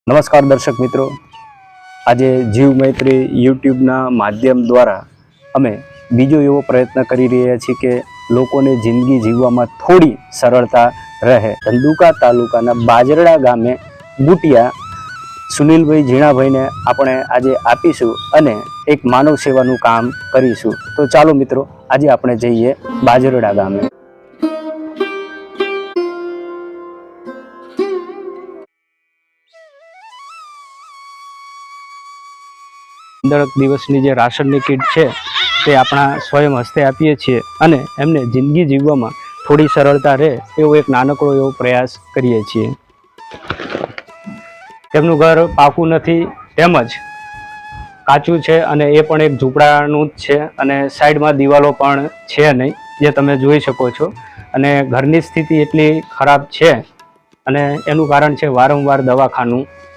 નમસ્કાર દર્શક મિત્રો, આજે જીવ મૈત્રી યુટ્યુબના માધ્યમ દ્વારા અમે બીજો એવો પ્રયત્ન કરી રહ્યા છીએ કે લોકોને જિંદગી જીવવામાં થોડી સરળતા રહે। ધંધુકા તાલુકાના બાજરડા ગામે બુટિયા સુનિલભાઈ ઝીણાભાઈને આપણે આજે આપીશું અને એક માનવ સેવાનું કામ કરીશું। તો ચાલો મિત્રો, આજે આપણે જઈએ બાજરડા ગામે। દરેક દિવસની જે રાશનની કીટ છે તે આપણા સ્વયં હસ્તે આપીએ છીએ અને એમને જિંદગી જીવવામાં થોડી સરળતા રહે એવો એક નાનકડો એવો પ્રયાસ કરીએ છીએ। તેમનું ઘર પાકું નથી, તેમજ કાચું છે અને એ પણ એક ઝૂંપડાનું જ છે અને સાઈડમાં દિવાલો પણ છે નહીં, જે તમે જોઈ શકો છો। અને ઘરની સ્થિતિ એટલી ખરાબ છે અને એનું કારણ છે વારંવાર દવાખાનું